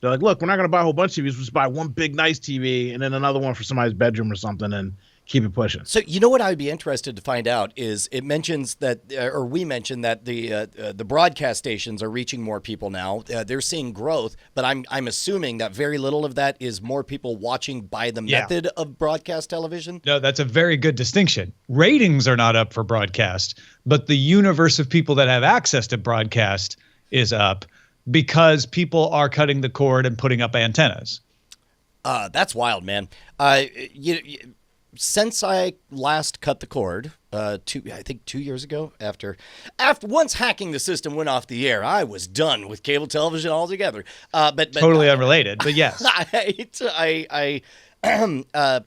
They're like, look, we're not going to buy a whole bunch of TVs. We'll just buy one big, nice TV and then another one for somebody's bedroom or something and keep it pushing. So you know what I would be interested to find out is it mentions that, or we mentioned that the broadcast stations are reaching more people now. They're seeing growth, but I'm assuming that very little of that is more people watching by the method of broadcast television. No, that's a very good distinction. Ratings are not up for broadcast, but the universe of people that have access to broadcast is up because people are cutting the cord and putting up antennas. That's wild, man. Since I last cut the cord, I think 2 years ago, after once hacking the system went off the air, I was done with cable television altogether. But Totally unrelated, but yes. I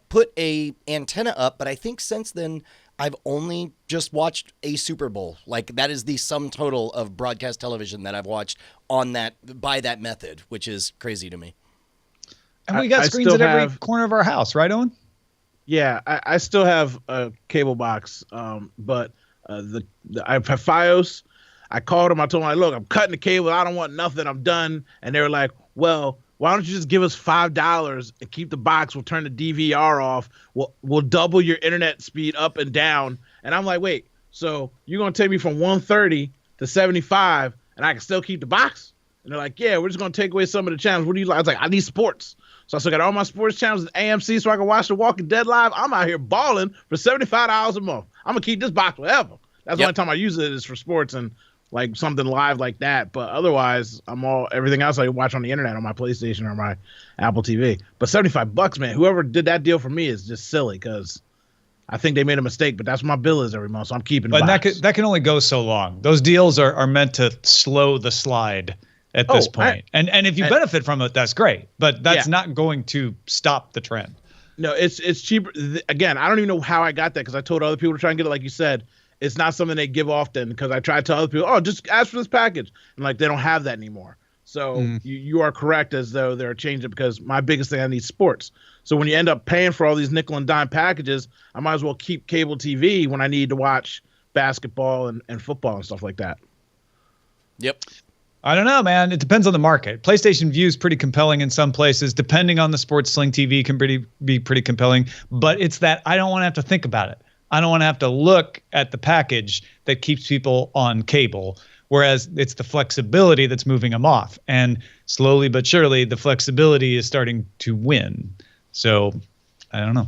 put a antenna up, but I think since then I've only just watched a Super Bowl. Like that is the sum total of broadcast television that I've watched by that method, which is crazy to me. And we got screens at every corner of our house, right, Owen? Yeah, I still have a cable box, but I have Fios. I called them. I told them, look, I'm cutting the cable. I don't want nothing. I'm done. And they were like, well, why don't you just give us $5 and keep the box? We'll turn the DVR off. We'll double your internet speed up and down. And I'm like, wait, so you're going to take me from 130 to 75 and I can still keep the box? And they're like, yeah, we're just going to take away some of the channels. What do you like? I was like, I need sports. So I still got all my sports channels at AMC so I can watch The Walking Dead live. I'm out here balling for $75 a month. I'm going to keep this box forever. That's the only time I use it is for sports and like something live like that. But otherwise, everything else I watch on the internet on my PlayStation or my Apple TV. But $75, man, whoever did that deal for me is just silly because I think they made a mistake, but that's what my bill is every month. So I'm keeping it. But that can only go so long. Those deals are meant to slow the slide at this point. And if you benefit from it, that's great. But that's not going to stop the trend. No, it's cheaper. Again, I don't even know how I got that because I told other people to try and get it. Like you said, it's not something they give often because I try to tell other people, oh, just ask for this package. And like they don't have that anymore. So you are correct as though they're changing because my biggest thing, I need sports. So when you end up paying for all these nickel and dime packages, I might as well keep cable TV when I need to watch basketball and football and stuff like that. Yep. I don't know, man. It depends on the market. PlayStation Vue is pretty compelling in some places. Depending on the sports, Sling TV can be pretty compelling. But it's that I don't want to have to think about it. I don't want to have to look at the package that keeps people on cable. Whereas it's the flexibility that's moving them off. And slowly but surely, the flexibility is starting to win. So I don't know.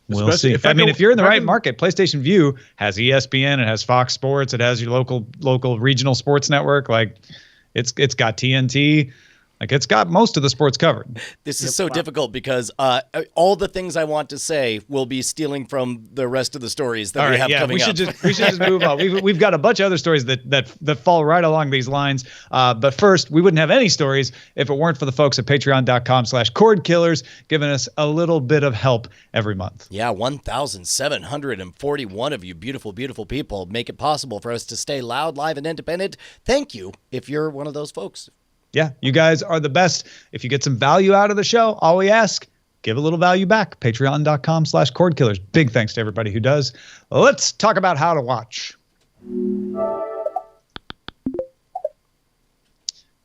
We'll see. If you're in the right market, PlayStation Vue has ESPN, it has Fox Sports, it has your local regional sports network. Like it's got TNT. Like it's got most of the sports covered. This is so difficult because all the things I want to say will be stealing from the rest of the stories that we have coming up. We should just move on. We've got a bunch of other stories that fall right along these lines. But first, we wouldn't have any stories if it weren't for the folks at patreon.com/Cordkillers giving us a little bit of help every month. Yeah, 1,741 of you beautiful, beautiful people make it possible for us to stay loud, live, and independent. Thank you if you're one of those folks. Yeah, you guys are the best. If you get some value out of the show, all we ask, give a little value back. Patreon.com/Cordkillers. Big thanks to everybody who does. Let's talk about how to watch.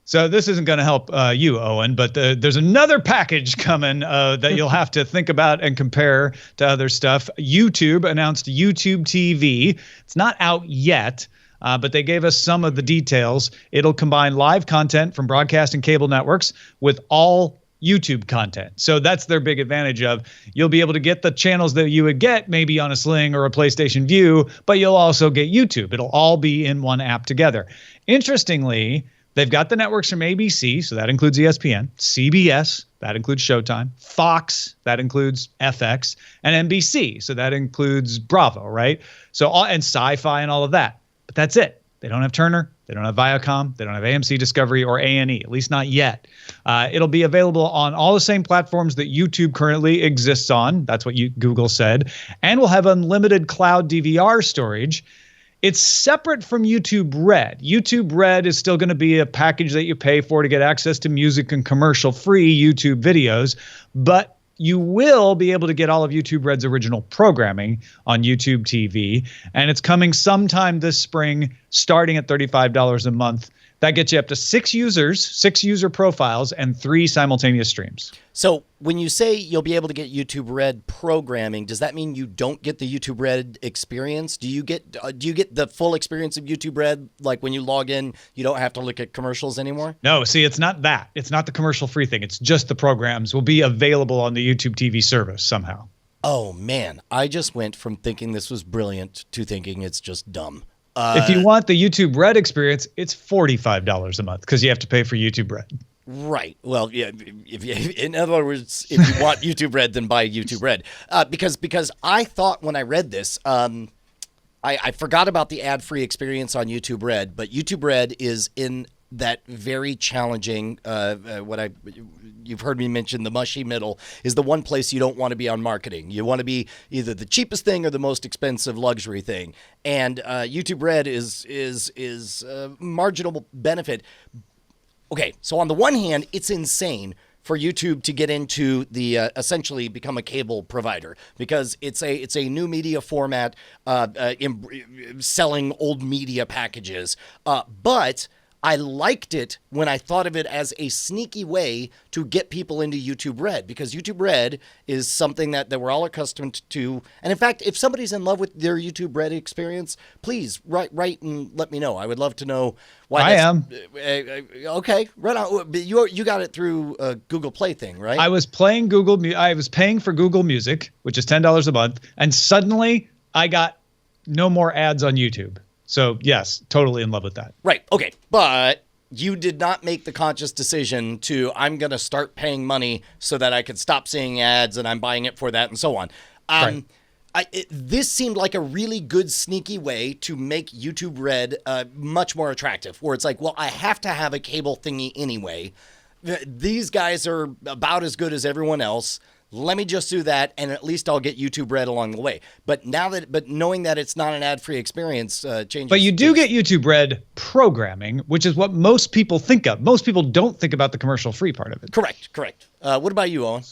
So this isn't going to help you, Owen, but there's another package coming that you'll have to think about and compare to other stuff. YouTube announced YouTube TV. It's not out yet. But they gave us some of the details. It'll combine live content from broadcast and cable networks with all YouTube content. So that's their big advantage of you'll be able to get the channels that you would get maybe on a Sling or a PlayStation Vue, but you'll also get YouTube. It'll all be in one app together. Interestingly, they've got the networks from ABC, so that includes ESPN, CBS, that includes Showtime, Fox, that includes FX, and NBC, so that includes Bravo, right? So and Sci-Fi and all of that. But that's it. They don't have Turner. They don't have Viacom. They don't have AMC Discovery or A&E, at least not yet. It'll be available on all the same platforms that YouTube currently exists on. That's what Google said. And we'll have unlimited cloud DVR storage. It's separate from YouTube Red. YouTube Red is still going to be a package that you pay for to get access to music and commercial-free YouTube videos. But you will be able to get all of YouTube Red's original programming on YouTube TV, and it's coming sometime this spring, starting at $35 a month. That gets you up to 6 users, 6 user profiles, and 3 simultaneous streams. So when you say you'll be able to get YouTube Red programming, does that mean you don't get the YouTube Red experience? Do you get the full experience of YouTube Red? Like when you log in, you don't have to look at commercials anymore? No, see, it's not that. It's not the commercial free thing. It's just the programs will be available on the YouTube TV service somehow. Oh, man. I just went from thinking this was brilliant to thinking it's just dumb. If you want the YouTube Red experience, it's $45 a month because you have to pay for YouTube Red. Right. Well, yeah. In other words, if you want YouTube Red, then buy YouTube Red. Because I thought when I read this, I forgot about the ad-free experience on YouTube Red, but YouTube Red is in that very challenging, you've heard me mention the mushy middle, is the one place you don't want to be on marketing. You want to be either the cheapest thing or the most expensive luxury thing. And YouTube Red is marginal benefit. Okay, so on the one hand, it's insane for YouTube to get into the essentially become a cable provider because it's a new media format selling old media packages. But I liked it when I thought of it as a sneaky way to get people into YouTube Red because YouTube Red is something that we're all accustomed to. And in fact, if somebody's in love with their YouTube Red experience, please write and let me know. I would love to know why. I am. Okay, right on. You got it through a Google Play thing, right? I was paying for Google Music, which is $10 a month, and suddenly I got no more ads on YouTube. So, yes, totally in love with that. Right. Okay. But you did not make the conscious decision to, I'm going to start paying money so that I could stop seeing ads and I'm buying it for that and so on. Right. This seemed like a really good sneaky way to make YouTube Red much more attractive, where it's like, well, I have to have a cable thingy anyway. These guys are about as good as everyone else. Let me just do that, and at least I'll get YouTube Red along the way. But knowing that it's not an ad-free experience changes. But you do get YouTube Red programming, which is what most people think of. Most people don't think about the commercial-free part of it. Correct. What about you, Owen?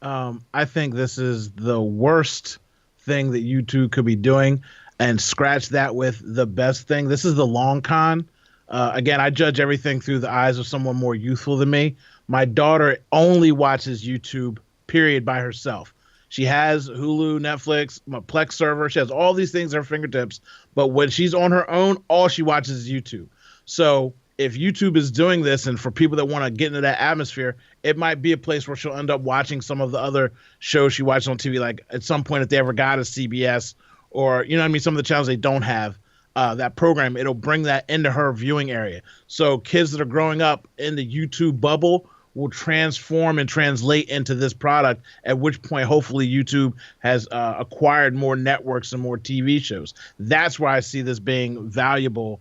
I think this is the worst thing that YouTube could be doing, and scratch that with the best thing. This is the long con. Again, I judge everything through the eyes of someone more youthful than me. My daughter only watches YouTube period by herself. She has Hulu, Netflix, my Plex server. She has all these things at her fingertips. But when she's on her own, all she watches is YouTube. So if YouTube is doing this, and for people that want to get into that atmosphere, it might be a place where she'll end up watching some of the other shows she watches on TV. Like at some point, if they ever got a CBS or, you know what I mean, some of the channels they don't have that program, it'll bring that into her viewing area. So kids that are growing up in the YouTube bubble will transform and translate into this product, at which point hopefully YouTube has acquired more networks and more TV shows. That's where I see this being valuable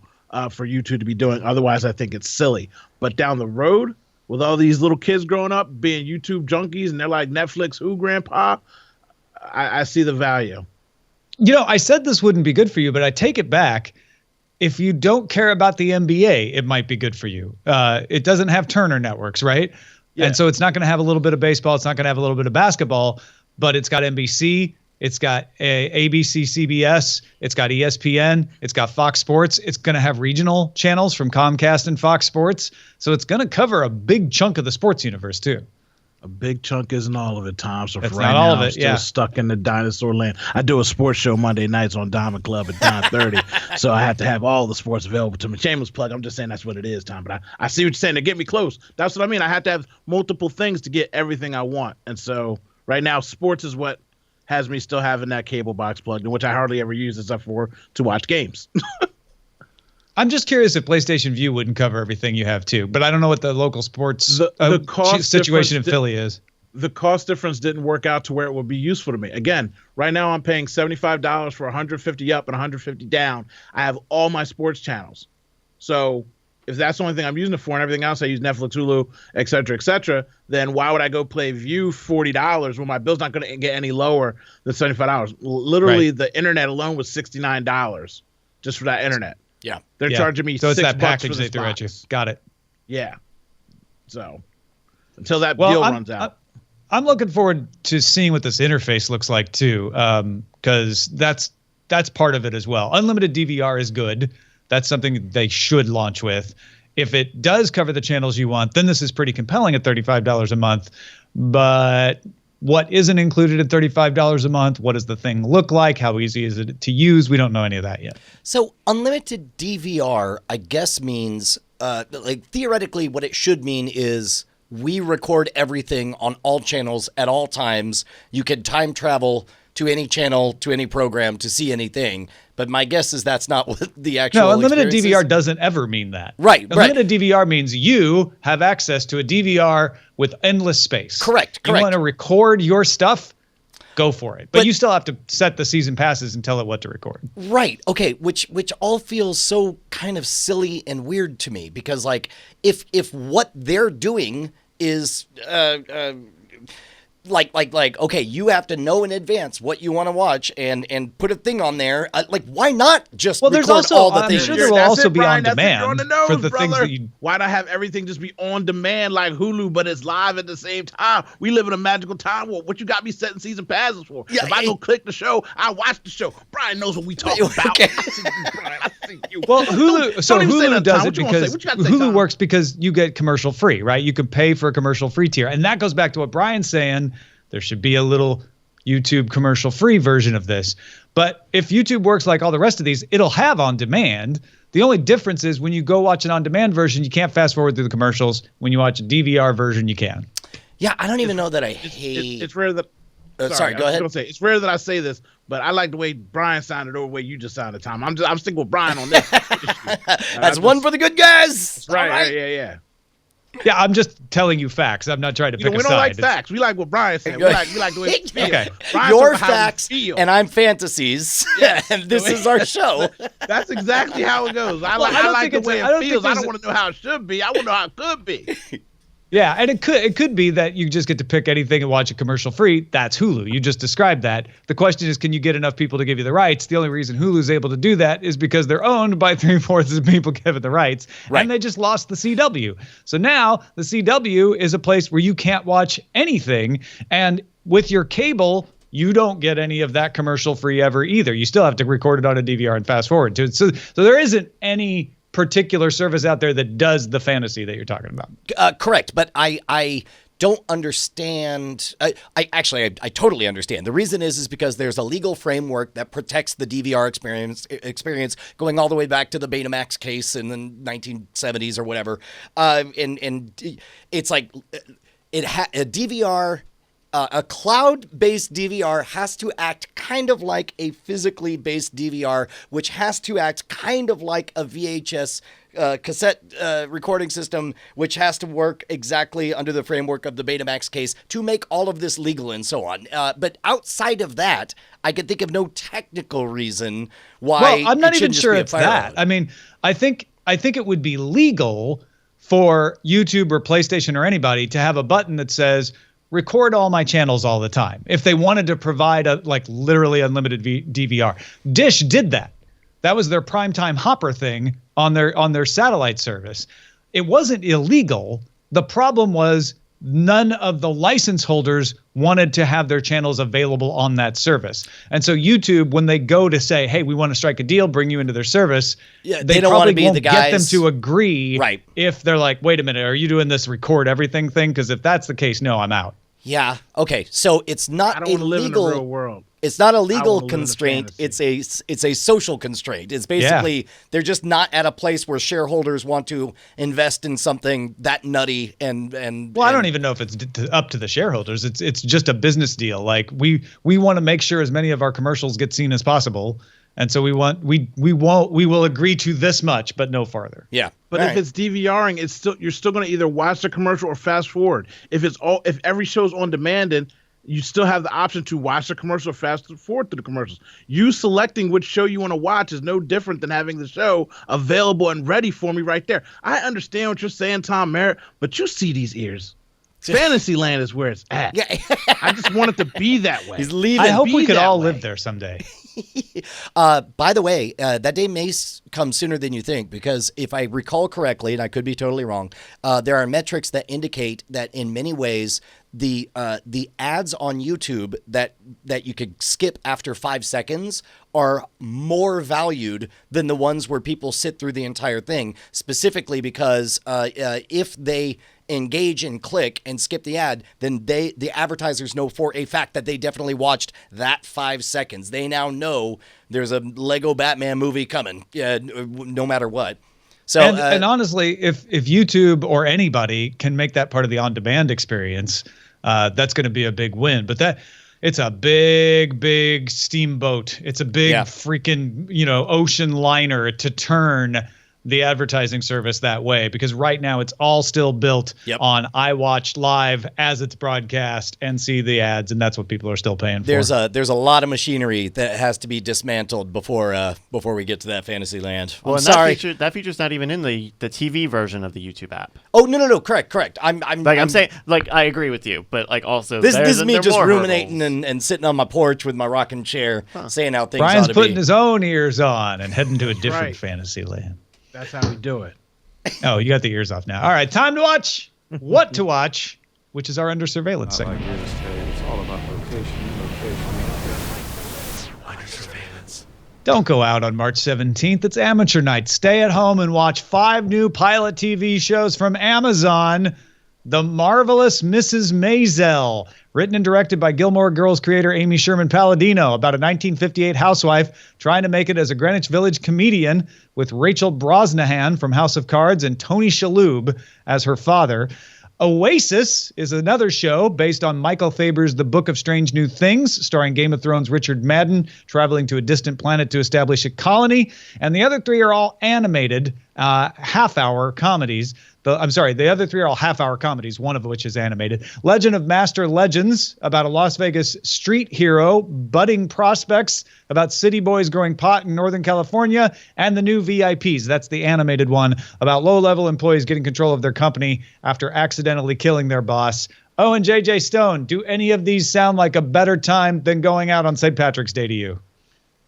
for YouTube to be doing. Otherwise, I think it's silly. But down the road, with all these little kids growing up being YouTube junkies and they're like, Netflix, who, Grandpa? I see the value. You know, I said this wouldn't be good for you, but I take it back. If you don't care about the NBA, it might be good for you. It doesn't have Turner networks, right? Yeah. And so it's not going to have a little bit of baseball. It's not going to have a little bit of basketball, but it's got NBC. It's got ABC, CBS. It's got ESPN. It's got Fox Sports. It's going to have regional channels from Comcast and Fox Sports. So it's going to cover a big chunk of the sports universe, too. A big chunk isn't all of it, Tom. So that's for right not all now, of it, I'm still stuck in the dinosaur land. I do a sports show Monday nights on Diamond Club at 9:30, so I have to have all the sports available to me. Shameless plug. I'm just saying that's what it is, Tom. But I see what you're saying. To get me close. That's what I mean. I have to have multiple things to get everything I want. And so right now, sports is what has me still having that cable box plugged in, which I hardly ever use except for to watch games. I'm just curious if PlayStation Vue wouldn't cover everything you have too, but I don't know what the local sports the cost situation in Philly is. The cost difference didn't work out to where it would be useful to me. Again, right now I'm paying $75 for 150 up and 150 down. I have all my sports channels. So if that's the only thing I'm using it for and everything else I use Netflix, Hulu, et cetera, then why would I go play Vue $40 when my bill's not going to get any lower than $75? Literally, The internet alone was $69 just for that internet. Yeah. They're charging me $6 so it's that for package this they threw at you. box. Got it. Yeah. So until that deal runs out. I'm looking forward to seeing what this interface looks like too, because that's part of it as well. Unlimited DVR is good. That's something they should launch with. if it does cover the channels you want, then this is pretty compelling at $35 a month. But what isn't included at $35 a month? What does the thing look like? How easy is it to use? We don't know any of that yet. So unlimited DVR, I guess, means like theoretically what it should mean is we record everything on all channels at all times. You can time travel to any channel, to any program to see anything. But my guess is that's not what the actual No, unlimited experience DVR is. doesn't ever mean that. Right, Unlimited DVR means you have access to a DVR with endless space. Correct. You want to record your stuff? Go for it. But you still have to set the season passes and tell it what to record. Right. Okay. Which all feels so kind of silly and weird to me because like if what they're doing is like okay, you have to know in advance what you want to watch and put a thing on there. Like why not just Well, record there's also all the I'm things? sure there will That's also it, be Brian. on That's it. demand You're on the nose, for the things brother. that you. Why not have everything just be on demand like Hulu, but it's live at the same time? We live in a magical time. Well, what you got me setting season passes for? Yeah, if I go click the show, I watch the show. Brian knows what we talking about. Okay. I see you, Brian. I see you. Well, Hulu. So don't even say Hulu that, does Tom. it What you wanna say? because What you gotta say, Hulu Tom? works because you get commercial free, right? You can pay for a commercial free tier, and that goes back to what Brian's saying. There should be a little YouTube commercial free version of this. But if YouTube works like all the rest of these, it'll have on demand. The only difference is when you go watch an on demand version, you can't fast forward through the commercials. When you watch a DVR version, you can. Yeah, I don't even know that I hate. It's rare that. Sorry, go I was ahead. gonna say, it's rare that I say this, but I like the way Brian sounded over the way you just sounded, Tom. I'm sticking with Brian on this. That's one for the good guys. Right, All right. yeah. Yeah, I'm just telling you facts. I'm not trying to pick We a don't side. like facts. We like what Brian said. We like the way it feels. Okay. Brian's Your talking how he facts feel. and I'm fantasies. Yes. And this is our show. That's exactly how it goes. I Well, I don't like think the way it's- I don't it think feels. I there's don't want to know how it should be. I want to know how it could be. Yeah, and it could be that you just get to pick anything and watch it commercial free. That's Hulu. You just described that. The question is, can you get enough people to give you the rights? The only reason Hulu's able to do that is because they're owned by 3/4 of the people given the rights, Right. and they just lost the CW. So now the CW is a place where you can't watch anything, and with your cable, you don't get any of that commercial free ever either. You still have to record it on a DVR and fast forward to it. So there isn't any particular service out there that does the fantasy that you're talking about. Correct, but I don't understand. I totally understand. The reason is because there's a legal framework that protects the DVR experience going all the way back to the Betamax case in the 1970s or whatever. And it's like a DVR. A cloud-based DVR has to act kind of like a physically based DVR, which has to act kind of like a VHS cassette recording system, which has to work exactly under the framework of the Betamax case to make all of this legal and so on. But outside of that, I can think of no technical reason why. Well, I'm not it even shouldn't just sure be a it's fire that. road. I mean, I think it would be legal for YouTube or PlayStation or anybody to have a button that says record all my channels all the time. If they wanted to provide a literally unlimited DVR. Dish did that. That was their primetime hopper thing on their satellite service. It wasn't illegal. The problem was none of the license holders wanted to have their channels available on that service. And so YouTube, when they go to say, hey, we want to strike a deal, bring you into their service, Yeah, they don't probably want to be won't the get them guys to agree. Right. If they're like, wait a minute, are you doing this record everything thing? Because if that's the case, no, I'm out. Yeah. Okay. So it's not I don't want to live in the real world. It's not a I legal wanna live in a constraint. fantasy. It's a social constraint. It's basically they're just not at a place where shareholders want to invest in something that nutty and. Well, I don't even know if it's up to the shareholders. It's just a business deal. Like we want to make sure as many of our commercials get seen as possible, and so we will agree to this much, but no farther. Yeah. But All if right. it's DVRing, you're still going to either watch the commercial or fast forward. If every show's on demand, and you still have the option to watch the commercial or fast forward through the commercials. You selecting which show you want to watch is no different than having the show available and ready for me right there. I understand what you're saying, Tom Merritt, but you see these ears. Fantasyland is where it's at. Yeah. I just want it to be that way. He's leaving. I hope we Be could that all way. live there someday. By the way, that day may come sooner than you think, because if I recall correctly, and I could be totally wrong, there are metrics that indicate that in many ways the ads on YouTube that you could skip after 5 seconds are more valued than the ones where people sit through the entire thing, specifically because if they engage and click and skip the ad, then the advertisers know for a fact that they definitely watched that 5 seconds. They now know there's a Lego Batman movie coming, no matter what. So And honestly, if YouTube or anybody can make that part of the on-demand experience, that's going to be a big win. But it's a big steamboat. It's a big freaking, ocean liner to turn the advertising service that way, because right now it's all still built on I watch live as it's broadcast and see the ads, and that's what people are still paying for. There's a lot of machinery that has to be dismantled before we get to that fantasy land. Well, I'm and sorry. that feature's not even in the TV version of the YouTube app. Oh no, correct. I'm saying, I agree with you, but also this is me just more ruminating hurdles. and sitting on my porch with my rocking chair, saying how things Brian's ought to putting be. his own ears on and heading to a different Right. fantasy land. That's how we do it. Oh, you got the ears off now. All right, time to watch What to Watch, which is our Under Surveillance segment. It's all about location. Don't go out on March 17th. It's amateur night. Stay at home and watch 5 new pilot TV shows from Amazon. The Marvelous Mrs. Maisel, written and directed by Gilmore Girls creator Amy Sherman Palladino, about a 1958 housewife trying to make it as a Greenwich Village comedian, with Rachel Brosnahan from House of Cards and Tony Shalhoub as her father. Oasis is another show based on Michael Faber's The Book of Strange New Things, starring Game of Thrones Richard Madden traveling to a distant planet to establish a colony. And the other 3 are all animated half-hour comedies. The other 3 are all half-hour comedies, one of which is animated. Legend of Master Legends, about a Las Vegas street hero, budding prospects, about city boys growing pot in Northern California, and the new VIPs. That's the animated one, about low-level employees getting control of their company after accidentally killing their boss. Oh, and JJ Stone, do any of these sound like a better time than going out on St. Patrick's Day to you?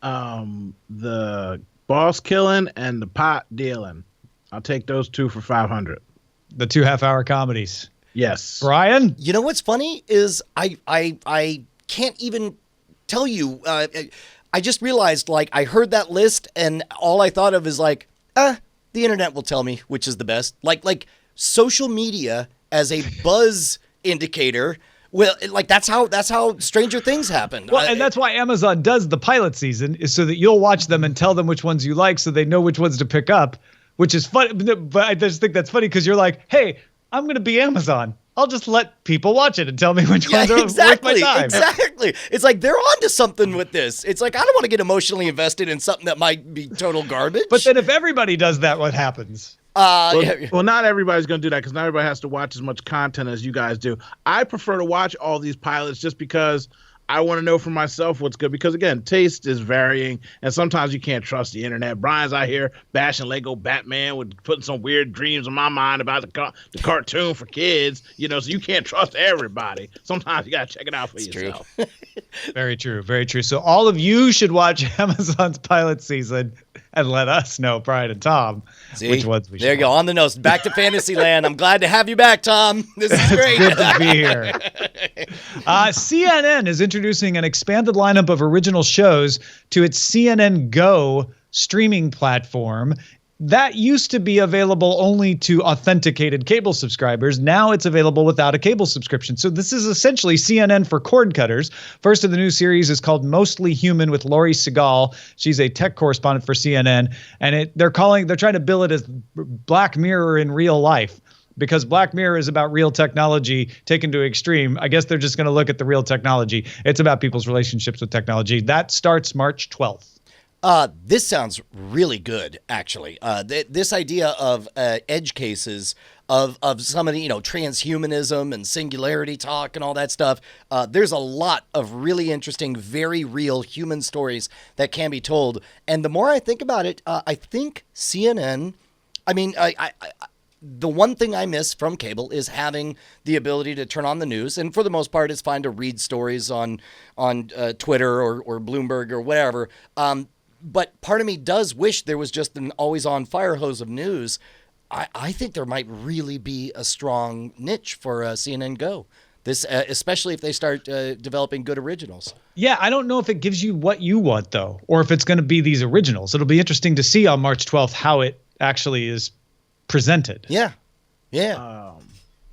The boss killing and the pot dealing. I'll take those 2 for 500. The 2 half-hour comedies. Yes. Brian? You know what's funny is I can't even tell you. I just realized, I heard that list and all I thought of is the internet will tell me which is the best. Like social media as a buzz indicator. Well, that's how Stranger Things happened. Well, and that's why Amazon does the pilot season, is so that you'll watch them and tell them which ones you like, so they know which ones to pick up. Which is funny, but I just think that's funny because you're like, hey, I'm going to be Amazon. I'll just let people watch it and tell me which ones are worth my time. Exactly. It's like they're onto something with this. It's like I don't want to get emotionally invested in something that might be total garbage. But then if everybody does that, what happens? Well, not everybody's going to do that because not everybody has to watch as much content as you guys do. I prefer to watch all these pilots just because I want to know for myself what's good, because again, taste is varying and sometimes you can't trust the internet. Brian's out here bashing Lego Batman with putting some weird dreams in my mind about the cartoon for kids, so you can't trust everybody. Sometimes you got to check it out for yourself. True. Very true. Very true. So all of you should watch Amazon's pilot season and let us know, Brian and Tom, which ones we should There you go. watch. On the nose. Back to Fantasyland. I'm glad to have you back, Tom. This is great. Good to be here. CNN is introducing an expanded lineup of original shows to its CNN Go streaming platform. That used to be available only to authenticated cable subscribers. Now it's available without a cable subscription. So this is essentially CNN for cord-cutters. First of the new series is called Mostly Human with Laurie Segal. She's a tech correspondent for CNN, and they're trying to bill it as Black Mirror in real life. Because Black Mirror is about real technology taken to extreme. I guess they're just going to look at the real technology. It's about people's relationships with technology. That starts March 12th. This sounds really good, actually. This idea of edge cases of some of the, transhumanism and singularity talk and all that stuff. There's a lot of really interesting, very real human stories that can be told. And the more I think about it, I think CNN, the one thing I miss from cable is having the ability to turn on the news, and for the most part, it's fine to read stories on Twitter or Bloomberg or whatever. But part of me does wish there was just an always-on fire hose of news. I think there might really be a strong niche for CNN Go. This, especially if they start developing good originals. Yeah, I don't know if it gives you what you want, though, or if it's going to be these originals. It'll be interesting to see on March 12th how it actually is presented. Yeah. Yeah.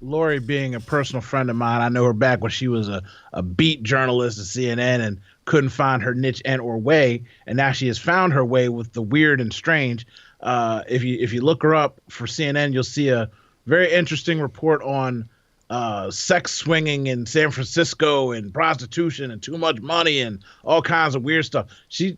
Lori being a personal friend of mine, I know her back when she was a beat journalist at CNN and couldn't find her niche and or way, and now she has found her way with the weird and strange. If you look her up for CNN, you'll see a very interesting report on sex swinging in San Francisco and prostitution and too much money and all kinds of weird stuff.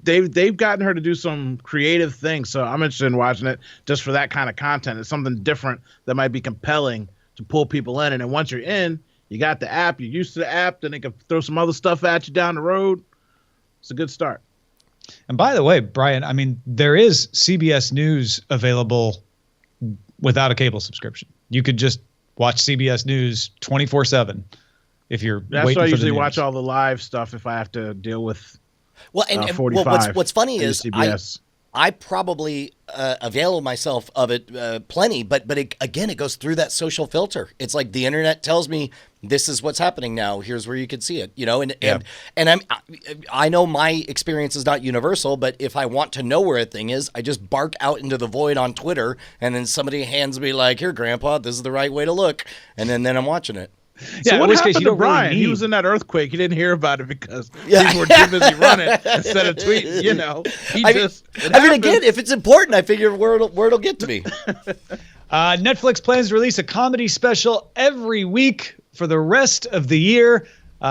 They've gotten her to do some creative things, so I'm interested in watching it just for that kind of content. It's something different that might be compelling to pull people in. And then once you're in, you got the app, you're used to the app, then they can throw some other stuff at you down the road. It's a good start. And by the way, Brian, I mean, there is CBS News available without a cable subscription. You could just watch CBS News 24/7 if you're That's waiting why I for usually the news. watch all the live stuff if I have to deal with Well, and 45. what's funny I is use CBS. I probably avail myself of it plenty, but again, it goes through that social filter. It's like the internet tells me this is what's happening now. Here's where you can see it, and I know my experience is not universal, but if I want to know where a thing is, I just bark out into the void on Twitter, and then somebody hands me like, "Here, Grandpa, this is the right way to look," and then I'm watching it. Yeah, So in what which happened case you to don't really Brian? He need- was in that earthquake. He didn't hear about it because people were too busy running instead of tweeting. I mean, again, if it's important, I figure where it'll get to me. Netflix plans to release a comedy special every week for the rest of the year.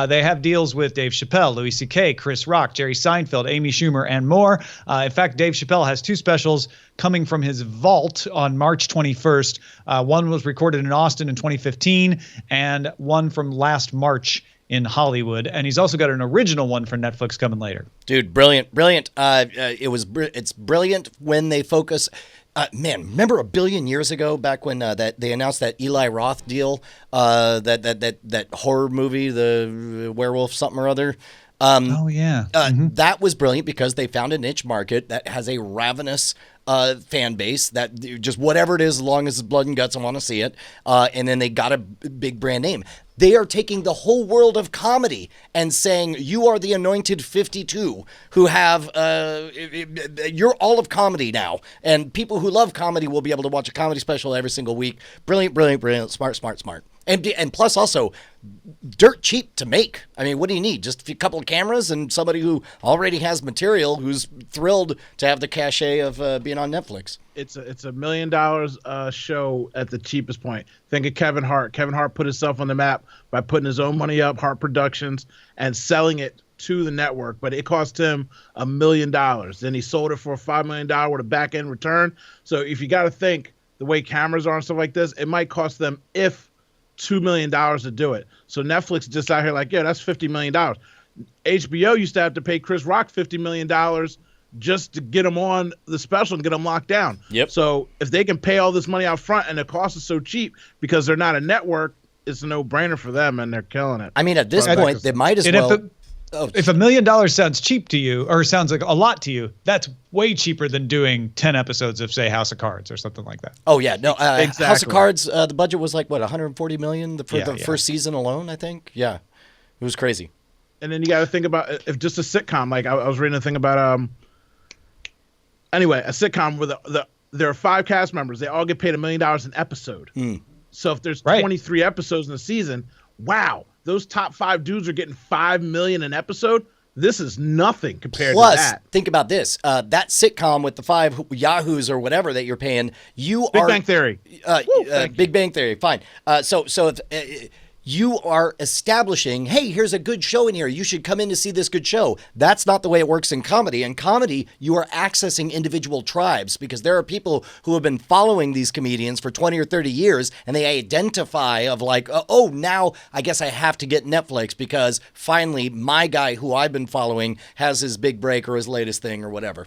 They have deals with Dave Chappelle, Louis C.K., Chris Rock, Jerry Seinfeld, Amy Schumer, and more. In fact, Dave Chappelle has two specials coming from his vault on March 21st. One was recorded in Austin in 2015, and one from last March in Hollywood. And he's also got an original one for Netflix coming later. Dude, brilliant. It's brilliant when they focus. Man, remember a billion years ago, back when that they announced that Eli Roth deal, that horror movie, the werewolf something or other. That was brilliant because they found a niche market that has a ravenous fan base that just whatever it is, as long as it's blood and guts, I want to see it. And then they got a big brand name. They are taking the whole world of comedy and saying, you are the anointed 52 who have, you're all of comedy now. And people who love comedy will be able to watch a comedy special every single week. Brilliant, brilliant, brilliant. Smart. And plus also dirt cheap to make. I mean, what do you need? Just a couple of cameras and somebody who already has material who's thrilled to have the cachet of being on Netflix. It's a $1 million show at the cheapest point. Think of Kevin Hart. Kevin Hart put himself on the map by putting his own money up, Hart Productions, and selling it to the network. But it cost him $1 million. Then he sold it for $5 million with a back end return. So if you got to think the way cameras are and stuff like this, it might cost them $2 million to do it. So Netflix is just out here like, yeah, that's $50 million. HBO used to have to pay Chris Rock $50 million just to get him on the special and get him locked down. Yep. So if they can pay all this money out front and the cost is so cheap because they're not a network, it's a no-brainer for them and they're killing it. I mean, at this point, they might as And well. if $1 million sounds cheap to you, or sounds like a lot to you, that's way cheaper than doing 10 episodes of, say, House of Cards or something like that. Oh yeah, no. Exactly. House of Cards. The budget was like what, 140 million for the Yeah. first season alone. I think. Yeah, it was crazy. And then you got to think about if just a sitcom. Like I was reading a thing about anyway, a sitcom where there are 5 cast members. They all get paid $1 million an episode. So if there's 23 episodes in the season, wow, those top 5 dudes are getting $5 million an episode. This is nothing compared to that. Think about this: that sitcom with the 5 yahoos or whatever that you're paying. Big Bang Theory. Big Bang Theory. Fine. So if you are establishing, hey, here's a good show in here. You should come in to see this good show. That's not the way it works in comedy. In comedy, you are accessing individual tribes because there are people who have been following these comedians for 20 or 30 years and they identify of like, oh, now I guess I have to get Netflix because finally my guy who I've been following has his big break or his latest thing or whatever.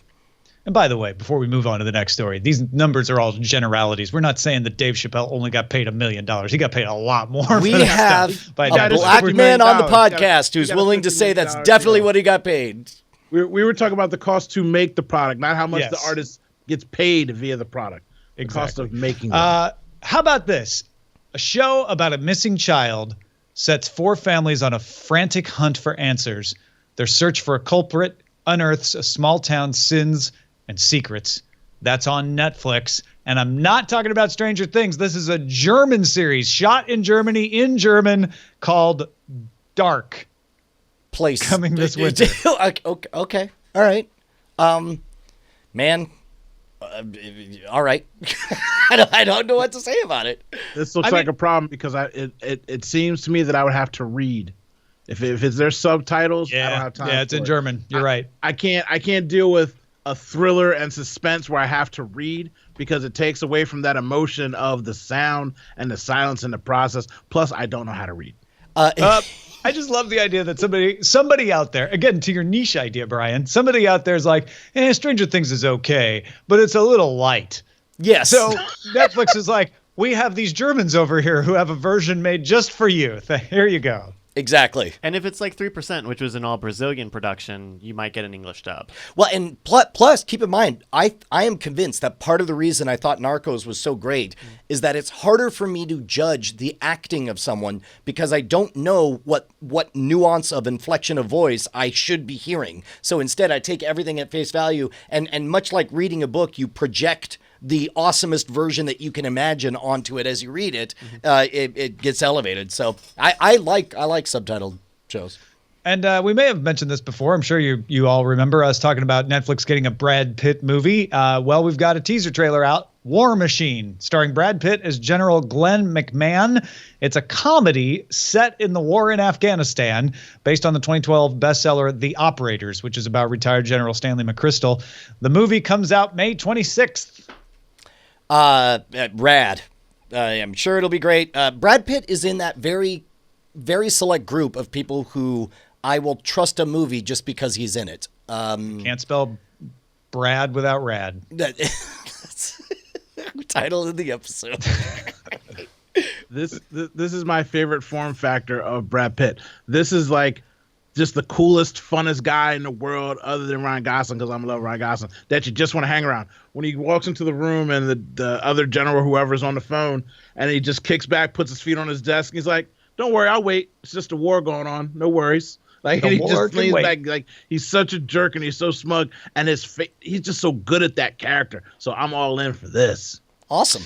And by the way, before we move on to the next story, these numbers are all generalities. We're not saying that Dave Chappelle only got paid $1 million. He got paid a lot more. We for that have stuff by a now. black man on the $50 million. podcast who's He got willing to $50 say that's million, definitely yeah. what he got paid. We were talking about the cost to make the product, not how much Yes. the artist gets paid via the product. The cost Exactly. of making it. How about this? A show about a missing child sets 4 families on a frantic hunt for answers. Their search for a culprit unearths a small town's sins and secrets. That's on Netflix. And I'm not talking about Stranger Things. This is a German series shot in Germany in German called Dark. Place Coming this winter. Okay. All right. Man. All right. I don't know what to say about it. This looks like a problem because it seems to me that I would have to read. If it's their subtitles, I don't have time. Yeah, it's for in it. German. You're right. I can't deal with a thriller and suspense where I have to read because it takes away from that emotion of the sound and the silence in the process. Plus, I don't know how to read. I just love the idea that somebody out there, again, to your niche idea, Brian, somebody out there is like, Stranger Things is okay, but it's a little light. Yes. So Netflix is like, we have these Germans over here who have a version made just for you. Here you go. Exactly. And if it's like 3%, which was an all Brazilian production, you might get an English dub. Well, and plus, keep in mind, I am convinced that part of the reason I thought Narcos was so great is that it's harder for me to judge the acting of someone because I don't know what nuance of inflection of voice I should be hearing. So instead, I take everything at face value, and much like reading a book, you project the awesomest version that you can imagine onto it as you read it. It gets elevated. So I like subtitled shows. And we may have mentioned this before. I'm sure you all remember us talking about Netflix getting a Brad Pitt movie. Well, we've got a teaser trailer out, War Machine, starring Brad Pitt as General Glenn McMahon. It's a comedy set in the war in Afghanistan based on the 2012 bestseller The Operators, which is about retired General Stanley McChrystal. The movie comes out May 26th. Rad. I'm sure it'll be great. Brad Pitt is in that very, very select group of people who I will trust a movie just because he's in it. Can't spell Brad without rad. That's title of the episode. This is my favorite form factor of Brad Pitt. This is like just the coolest, funnest guy in the world other than Ryan Gosling, because I'm in love with Ryan Gosling, that you just want to hang around. When he walks into the room and the other general, whoever's on the phone, and he just kicks back, puts his feet on his desk, he's like, don't worry, I'll wait. It's just a war going on. No worries. Like, he just leans back, like, he's such a jerk and he's so smug, and he's just so good at that character. So I'm all in for this. Awesome.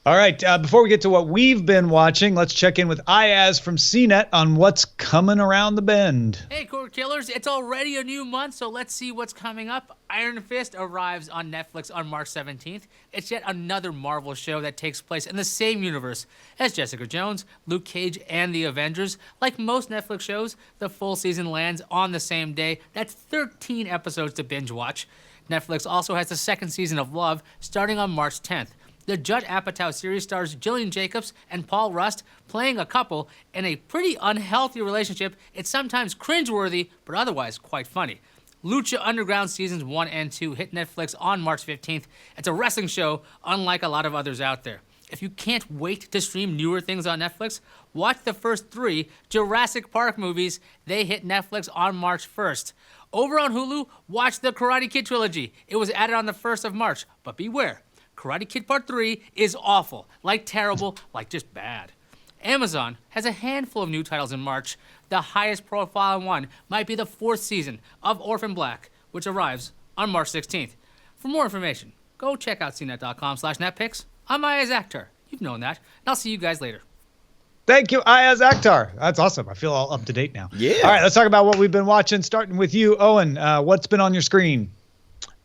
All right, before we get to what we've been watching, let's check in with Ayaz from CNET on what's coming around the bend. Hey, Cordkillers, it's already a new month, so let's see what's coming up. Iron Fist arrives on Netflix on March 17th. It's yet another Marvel show that takes place in the same universe as Jessica Jones, Luke Cage, and the Avengers. Like most Netflix shows, the full season lands on the same day. That's 13 episodes to binge watch. Netflix also has the second season of Love starting on March 10th. The Judd Apatow series stars Gillian Jacobs and Paul Rust playing a couple in a pretty unhealthy relationship. It's sometimes cringeworthy, but otherwise quite funny. Lucha Underground Seasons 1 and 2 hit Netflix on March 15th. It's a wrestling show unlike a lot of others out there. If you can't wait to stream newer things on Netflix, watch the first 3 Jurassic Park movies. They hit Netflix on March 1st. Over on Hulu, watch the Karate Kid trilogy. It was added on the 1st of March, but beware. Karate Kid Part 3 is awful, like terrible, like just bad. Amazon has a handful of new titles in March. The highest profile one might be the 4th season of Orphan Black, which arrives on March 16th. For more information, go check out cnet.com/netpicks. I'm Ayaz Akhtar. You've known that. And I'll see you guys later. Thank you, Ayaz Akhtar. That's awesome. I feel all up to date now. Yeah. All right, let's talk about what we've been watching, starting with you, Owen. What's been on your screen?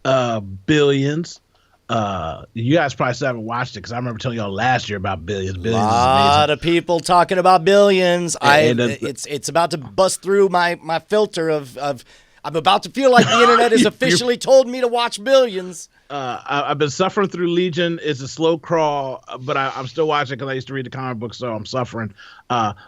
Billions. You guys probably still haven't watched it because I remember telling y'all last year about Billions. Billions A is lot amazing. of people talking about Billions. And It's about to bust through my filter of I'm about to feel like the internet has officially told me to watch Billions. I've been suffering through Legion. It's a slow crawl, but I'm still watching because I used to read the comic book, so I'm suffering.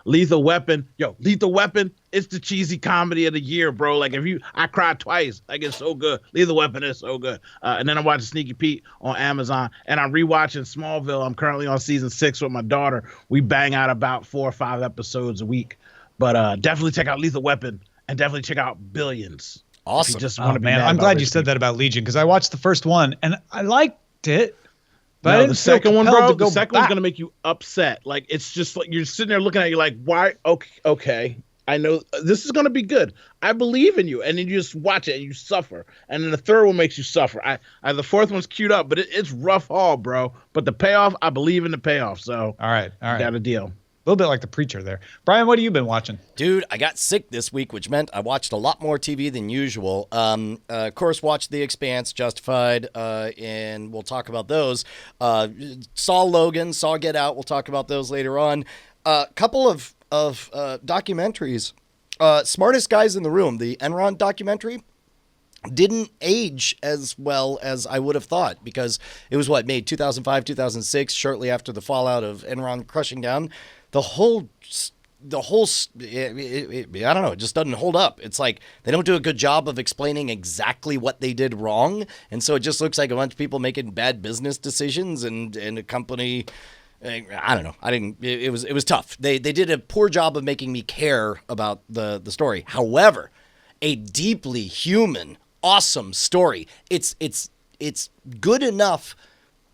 Lethal Weapon, Lethal Weapon. It's the cheesy comedy of the year, bro. Like I cried twice. Like it's so good. Lethal Weapon is so good. And then I'm watching Sneaky Pete on Amazon, and I'm rewatching Smallville. I'm currently on season 6 with my daughter. We bang out about 4 or 5 episodes a week. But definitely check out Lethal Weapon, and definitely check out Billions. Awesome. Just Oh, man, I'm glad you said that about Legion because I watched the first one and I liked it. But I No, didn't the feel second one, compelled bro. to go The second one's back. gonna make you upset. Like it's just like you're sitting there looking at you like, why? Okay, I know this is gonna be good. I believe in you, and then you just watch it and you suffer. And then the third one makes you suffer. The fourth one's queued up, but it's rough haul, bro. But the payoff, I believe in the payoff. So All right. got a deal. A little bit like the preacher there. Brian, what have you been watching? Dude, I got sick this week, which meant I watched a lot more TV than usual. Of course, watched The Expanse, Justified, and we'll talk about those. Saw Logan, saw Get Out. We'll talk about those later on. Couple of documentaries. Smartest Guys in the Room, the Enron documentary, didn't age as well as I would have thought because it was made 2005, 2006, shortly after the fallout of Enron crushing down. I don't know, it just doesn't hold up. It's like they don't do a good job of explaining exactly what they did wrong. And so it just looks like a bunch of people making bad business decisions and a company. I don't know. It was tough. They did a poor job of making me care about the story. However, a deeply human, awesome story. It's good enough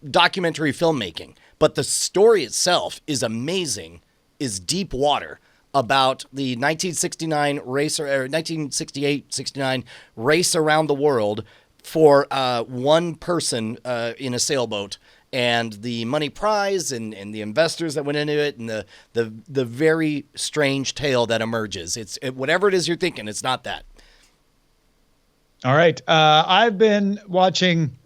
documentary filmmaking, but the story itself is amazing, is deep water about the 1969 race or 1968-69 race around the world for one person in a sailboat and the money prize and the investors that went into it and the very strange tale that emerges. Whatever it is you're thinking, it's not that. All right. I've been watching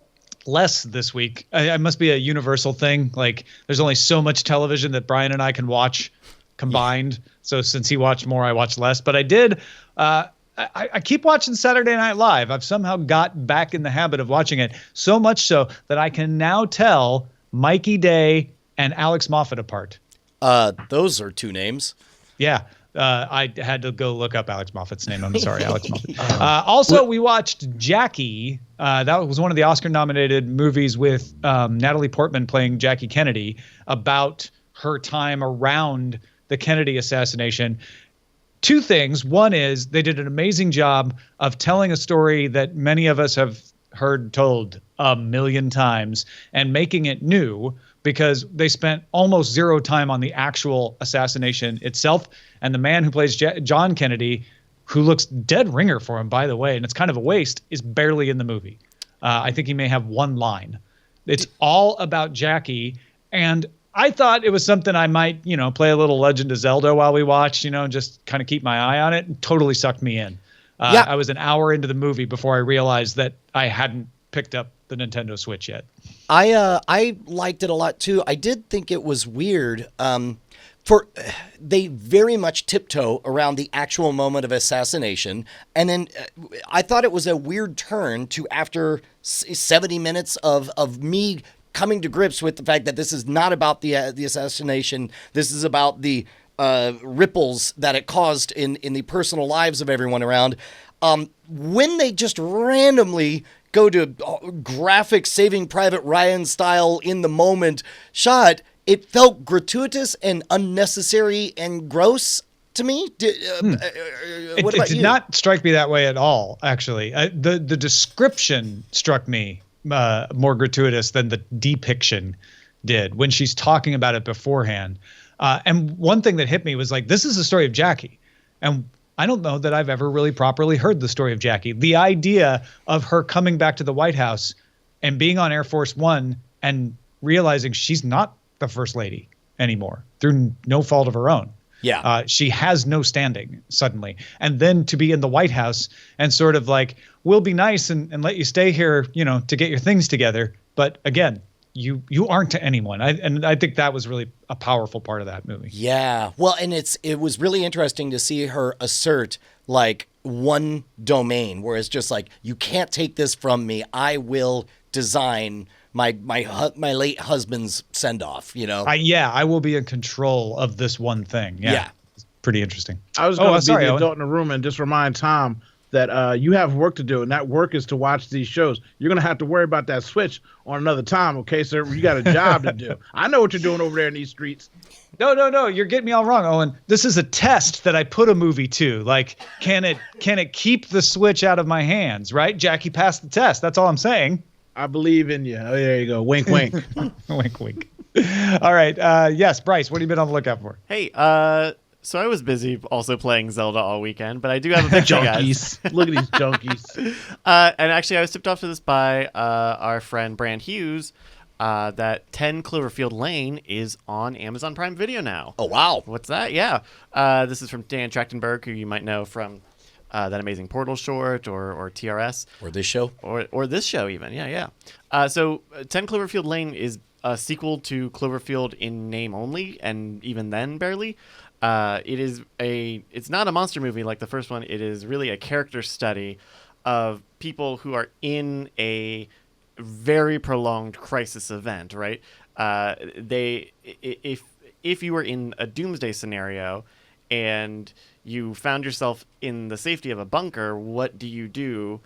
less this week. I must be a universal thing. Like there's only so much television that Brian and I can watch combined. Yeah. So since he watched more, I watched less. But I did. I keep watching Saturday Night Live. I've somehow got back in the habit of watching it, so much so that I can now tell Mikey Day and Alex Moffat apart. Those are two names. Yeah. I had to go look up Alex Moffat's name. I'm sorry, Alex Moffat. Also, we watched Jackie. That was one of the Oscar-nominated movies with Natalie Portman playing Jackie Kennedy about her time around the Kennedy assassination. Two things. One is they did an amazing job of telling a story that many of us have heard told a million times and making it new, because they spent almost zero time on the actual assassination itself. And the man who plays John Kennedy, who looks dead ringer for him, by the way, and it's kind of a waste, is barely in the movie. I think he may have one line. It's all about Jackie. And I thought it was something I might, play a little Legend of Zelda while we watched, just kind of keep my eye on it. And totally sucked me in. Yeah. I was an hour into the movie before I realized that I hadn't picked up the Nintendo Switch yet. I liked it a lot too. I did think it was weird. They very much tiptoe around the actual moment of assassination, and then I thought it was a weird turn to after 70 minutes of me coming to grips with the fact that this is not about the assassination. This is about the ripples that it caused in the personal lives of everyone around. When they just randomly go to graphic Saving Private Ryan style in the moment shot, it felt gratuitous and unnecessary and gross to me. What about it did you? not strike me that way at all, actually. The description struck me more gratuitous than the depiction did when she's talking about it beforehand. And one thing that hit me was like, this is the story of Jackie. And I don't know that I've ever really properly heard the story of Jackie. The idea of her coming back to the White House and being on Air Force One and realizing she's not the first lady anymore through no fault of her own. Yeah. She has no standing suddenly. And then to be in the White House and sort of like, we'll be nice and let you stay here, to get your things together. But again, you aren't to anyone. I think that was really a powerful part of that movie. Yeah. Well, and it was really interesting to see her assert like one domain where it's just like, you can't take this from me. I will design my late husband's send off. You know. I will be in control of this one thing. Yeah. It's pretty interesting. I was going to be the Owen. adult in the room and just remind Tom that you have work to do, and that work is to watch these shows. You're going to have to worry about that Switch on another time, okay, sir? You got a job to do. I know what you're doing over there in these streets. No. You're getting me all wrong, Owen. This is a test that I put a movie to. Like, can it keep the Switch out of my hands, right? Jackie passed the test. That's all I'm saying. I believe in you. Oh, there you go. Wink, wink. Wink, wink. All right. Yes, Bryce, what have you been on the lookout for? Hey, so I was busy also playing Zelda all weekend, but I do have a picture, guys. Look at these junkies. And actually, I was tipped off to this by our friend Brand Hughes that 10 Cloverfield Lane is on Amazon Prime Video now. Oh, wow. What's that? Yeah. This is from Dan Trachtenberg, who you might know from that amazing Portal short or TRS. Or this show. Or this show even. Yeah. So 10 Cloverfield Lane is a sequel to Cloverfield in name only, and even then barely. It's not a monster movie like the first one. It is really a character study of people who are in a very prolonged crisis event, right? If you were in a doomsday scenario and you found yourself in the safety of a bunker, what do you do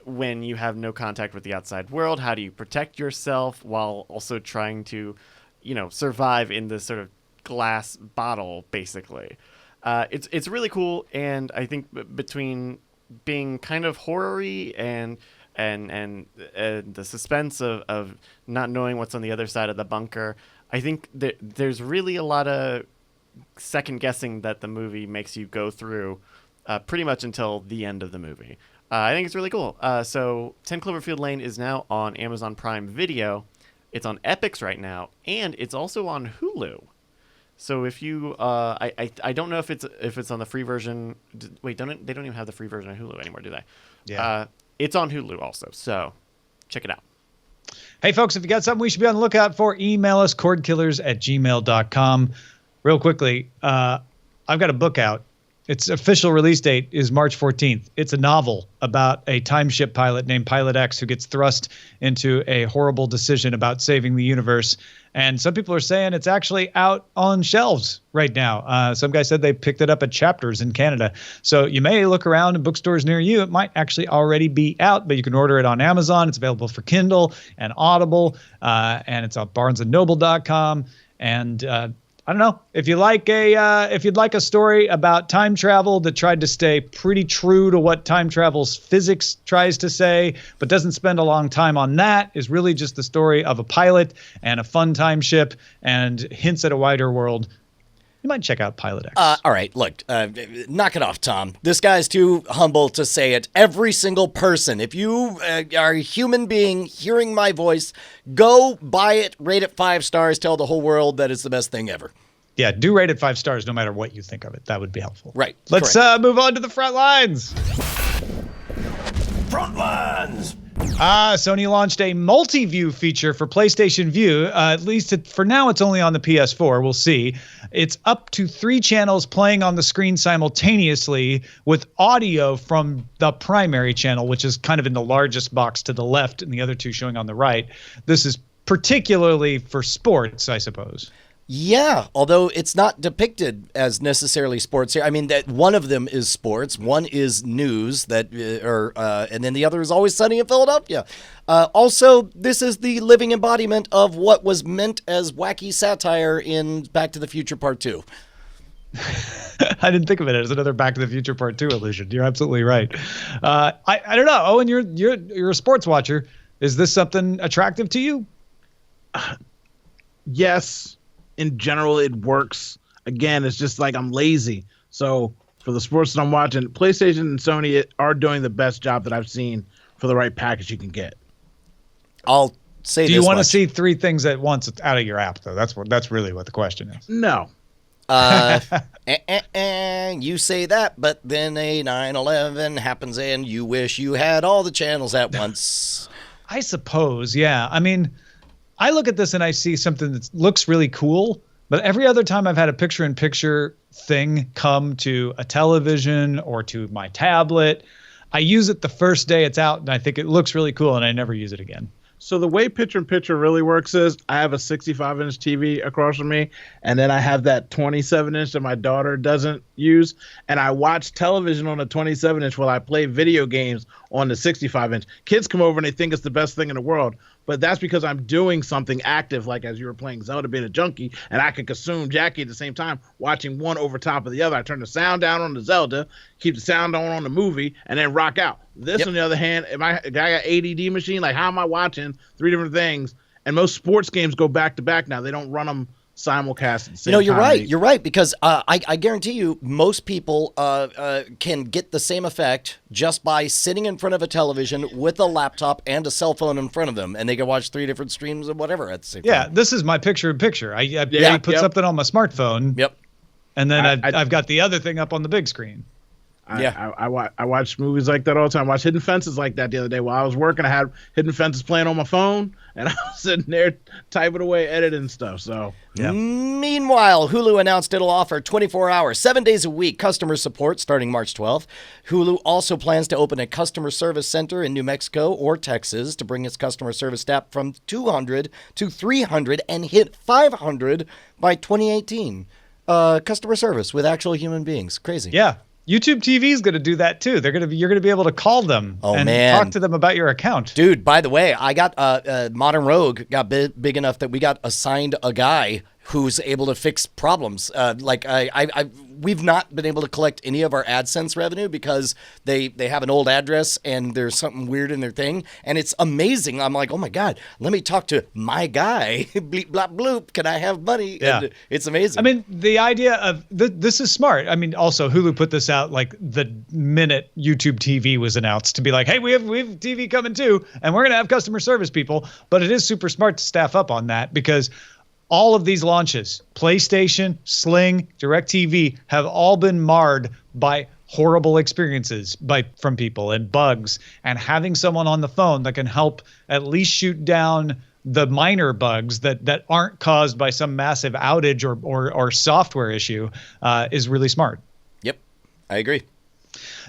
when you have no contact with the outside world? How do you protect yourself while also trying to, survive in this sort of glass bottle, basically? It's really cool, and I think between being kind of horror-y and the suspense of not knowing what's on the other side of the bunker, I think that there's really a lot of second guessing that the movie makes you go through pretty much until the end of the movie. I think it's really cool. So 10 Cloverfield Lane is now on Amazon Prime Video. It's on Epix right now, and it's also on Hulu. So if you, I don't know if it's on the free version. Wait, they don't even have the free version of Hulu anymore, do they? Yeah. It's on Hulu also, so check it out. Hey, folks, if you got something we should be on the lookout for, email us, cordkillers@gmail.com. Real quickly, I've got a book out. Its official release date is March 14th. It's a novel about a time ship pilot named Pilot X who gets thrust into a horrible decision about saving the universe. And some people are saying it's actually out on shelves right now. Some guy said they picked it up at Chapters in Canada. So you may look around in bookstores near you. It might actually already be out, but you can order it on Amazon. It's available for Kindle and Audible, and it's on barnesandnoble.com. And I don't know if you'd like a story about time travel that tried to stay pretty true to what time travel's physics tries to say, but doesn't spend a long time on that, is really just the story of a pilot and a fun time ship and hints at a wider world. You might check out Pilot X. All right, look, knock it off, Tom. This guy's too humble to say it. Every single person, if you are a human being hearing my voice, go buy it, rate it 5 stars, tell the whole world that it's the best thing ever. Yeah, do rate it 5 stars no matter what you think of it. That would be helpful. Right. Let's move on to the front lines. Front lines. Sony launched a multi-view feature for PlayStation View. At least for now, it's only on the PS4. We'll see. It's up to 3 channels playing on the screen simultaneously with audio from the primary channel, which is kind of in the largest box to the left and the other 2 showing on the right. This is particularly for sports, I suppose. Yeah, although it's not depicted as necessarily sports here. I mean, that one of them is sports, one is news, and then the other is Always Sunny in Philadelphia. Also, this is the living embodiment of what was meant as wacky satire in Back to the Future Part 2. I didn't think of it as another Back to the Future Part 2 illusion. You're absolutely right. I don't know. Owen, you're a sports watcher. Is this something attractive to you? Yes. In general, it works. Again, it's just like I'm lazy. So for the sports that I'm watching, PlayStation and Sony are doing the best job that I've seen for the right package you can get. I'll say Do you want to see 3 things at once out of your app, though? That's really what the question is. No. You say that, but then a 9/11 happens and you wish you had all the channels at once. I suppose, yeah. I mean, I look at this and I see something that looks really cool, but every other time I've had a picture-in-picture thing come to a television or to my tablet, I use it the first day it's out and I think it looks really cool and I never use it again. So the way picture-in-picture really works is I have a 65-inch TV across from me, and then I have that 27-inch that my daughter doesn't use, and I watch television on the 27-inch while I play video games on the 65-inch. Kids come over and they think it's the best thing in the world, but that's because I'm doing something active, like as you were playing Zelda, being a junkie, and I can consume Jackie at the same time, watching one over top of the other. I turn the sound down on the Zelda, keep the sound on the movie, and then rock out. This, on the other hand, I got ADD machine. Like, how am I watching 3 different things? And most sports games go back to back now. They don't run them simulcast at the same time. You're right. You're right, because I guarantee you most people can get the same effect just by sitting in front of a television with a laptop and a cell phone in front of them, and they can watch 3 different streams or whatever at the same time. Yeah, this is my picture-in-picture. I put something on my smartphone. Yep. And then I've got the other thing up on the big screen. I watch movies like that all the time. I watched Hidden Fences like that the other day. While I was working, I had Hidden Fences playing on my phone, and I was sitting there typing away, editing stuff. So, yeah. Meanwhile, Hulu announced it'll offer 24-hour, 7 days a week customer support starting March 12th. Hulu also plans to open a customer service center in New Mexico or Texas to bring its customer service staff from 200 to 300 and hit 500 by 2018. Customer service with actual human beings. Crazy. Yeah. YouTube TV is going to do that too. You're going to be able to call them and talk to them about your account. Dude, by the way, I got Modern Rogue got big enough that we got assigned a guy who's able to fix problems. We've not been able to collect any of our AdSense revenue because they have an old address and there's something weird in their thing, and it's amazing. I'm like, oh my God, let me talk to my guy. Bleep, blop, bloop. Can I have money? Yeah. And it's amazing. I mean, the idea of this is smart. I mean, also Hulu put this out like the minute YouTube TV was announced to be like, hey, we have TV coming too, and we're going to have customer service people. But it is super smart to staff up on that because all of these launches, PlayStation, Sling, DirecTV, have all been marred by horrible experiences from people and bugs, and having someone on the phone that can help at least shoot down the minor bugs that aren't caused by some massive outage or software issue is really smart. Yep, I agree.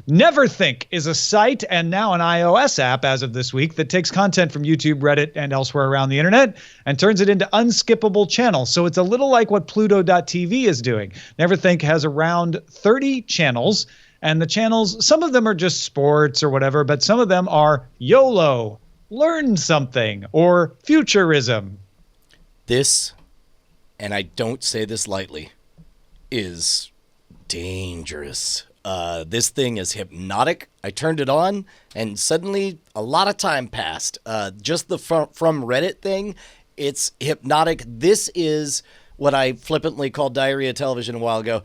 Neverthink is a site and now an iOS app as of this week that takes content from YouTube, Reddit, and elsewhere around the internet and turns it into unskippable channels. So it's a little like what Pluto.tv is doing. Neverthink has around 30 channels, and the channels, some of them are just sports or whatever, but some of them are YOLO, learn something, or futurism. This, and I don't say this lightly, is dangerous. This thing is hypnotic. I turned it on, and suddenly a lot of time passed. Just the from Reddit thing, it's hypnotic. This is what I flippantly called diarrhea television a while ago.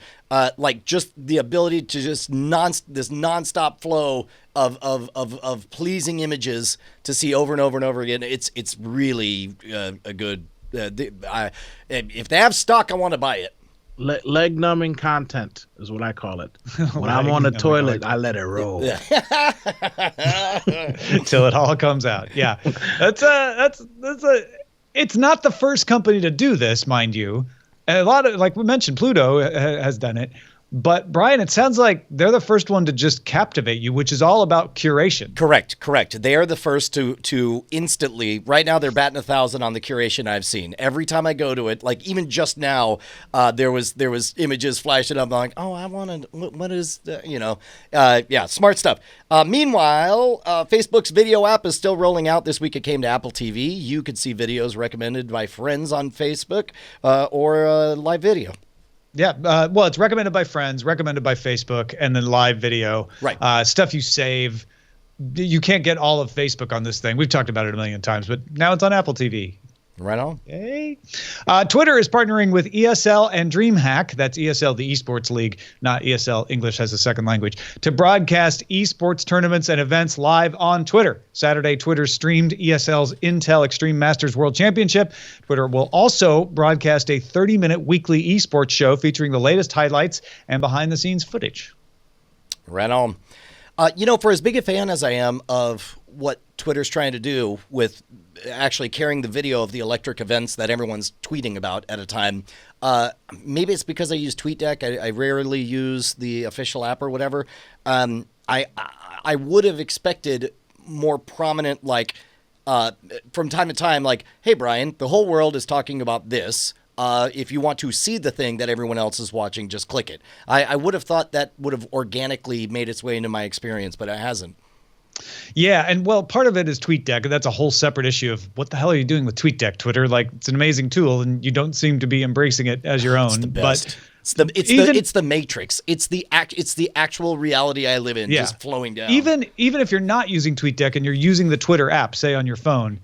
Like just the ability to just this nonstop flow of pleasing images to see over and over and over again. It's really a good. If they have stock, I want to buy it. Leg-numbing content is what I call it. When I'm on the toilet, I let it roll. Till it all comes out. Yeah. It's not the first company to do this, mind you. And a lot of, like we mentioned, Pluto has done it. But Brian, it sounds like they're the first one to just captivate you, which is all about curation. Correct. They are the first to instantly. Right now, they're batting 1,000 on the curation I've seen. Every time I go to it, like even just now, there was images flashing up. I'm like, oh, I want to. What is yeah, smart stuff. Meanwhile, Facebook's video app is still rolling out. This week it came to Apple TV. You could see videos recommended by friends on Facebook or live video. Yeah, well, it's recommended by friends, recommended by Facebook, and then live video. Right. Stuff you save. You can't get all of Facebook on this thing. We've talked about it a million times, but now it's on Apple TV. Right on. Hey. Twitter is partnering with ESL and DreamHack, that's ESL, the esports league, not ESL, English as a second language, to broadcast esports tournaments and events live on Twitter. Saturday, Twitter streamed ESL's Intel Extreme Masters World Championship. Twitter will also broadcast a 30-minute weekly esports show featuring the latest highlights and behind-the-scenes footage. Right on. For as big a fan as I am of what Twitter's trying to do with actually carrying the video of the electric events that everyone's tweeting about at a time, maybe it's because I use TweetDeck. I rarely use the official app or whatever. I would have expected more prominent, like, from time to time, like, hey, Brian, the whole world is talking about this. If you want to see the thing that everyone else is watching, just click it. I would have thought that would have organically made its way into my experience, but it hasn't. Yeah, and well, part of it is TweetDeck, and that's a whole separate issue of what the hell are you doing with TweetDeck, Twitter? Like, it's an amazing tool, and you don't seem to be embracing it as your own. It's the best. But it's the Matrix. It's the actual reality I live in, just flowing down. Even if you're not using TweetDeck and you're using the Twitter app, say on your phone,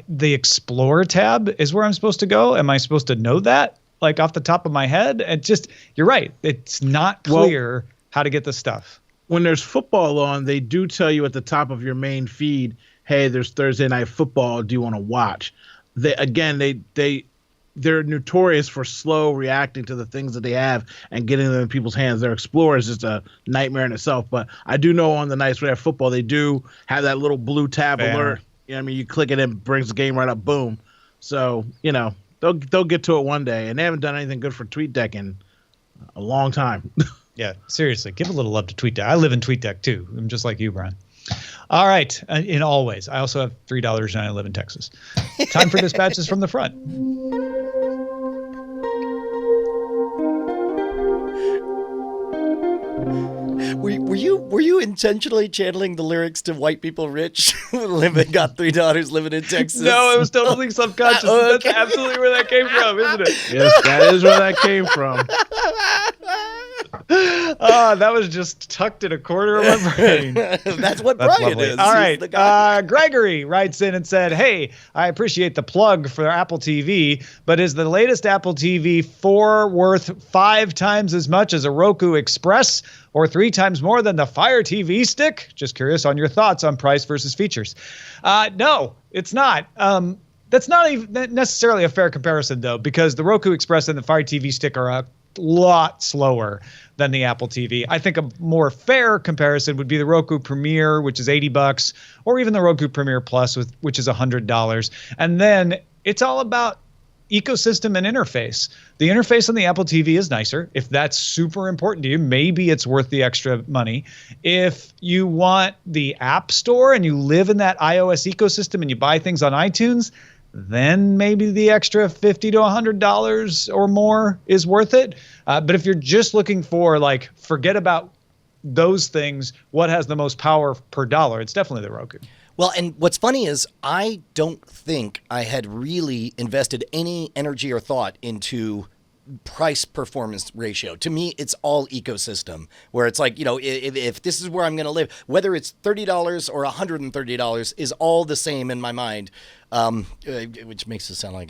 the Explore tab is where I'm supposed to go. Am I supposed to know that, like, off the top of my head? And just, you're right. It's not clear how to get the stuff. When there's football on, they do tell you at the top of your main feed, hey, there's Thursday Night Football. Do you want to watch? They're notorious for slow reacting to the things that they have and getting them in people's hands. Their Explorer is just a nightmare in itself. But I do know on the nights where they have football, they do have that little blue tab alert. You know what I mean? You click it and it brings the game right up. Boom. So, they'll get to it one day. And they haven't done anything good for TweetDeck in a long time. Yeah, seriously, give a little love to TweetDeck. I live in TweetDeck too. I'm just like you, Brian. All right, in all ways. I also have $3 and I live in Texas. Time for dispatches from the front. Were you intentionally channeling the lyrics to White People Rich? Got 3 daughters living in Texas. No, it was totally subconscious. Oh, okay. That's absolutely where that came from, isn't it? Yes, that is where that came from. That was just tucked in a corner of my brain. That's what Brian is. All right. Gregory writes in and said, hey, I appreciate the plug for Apple TV, but is the latest Apple TV 4 worth 5 times as much as a Roku Express or 3 times more than the Fire TV Stick? Just curious on your thoughts on price versus features. No, it's not. That's not even necessarily a fair comparison, though, because the Roku Express and the Fire TV Stick are a lot slower than the Apple TV. I think a more fair comparison would be the Roku Premier, which is $80, or even the Roku Premier Plus, which is $100. And then it's all about ecosystem and interface. The interface on the Apple TV is nicer. If that's super important to you, maybe it's worth the extra money. If you want the App Store and you live in that iOS ecosystem and you buy things on iTunes, then maybe the extra $50 to $100 or more is worth it. But if you're just looking for, like, forget about those things, what has the most power per dollar, it's definitely the Roku. Well, and what's funny is I don't think I had really invested any energy or thought into price performance ratio. To me, it's all ecosystem, where it's like, if this is where I'm going to live, whether it's $30 or $130 is all the same in my mind. Which makes it sound like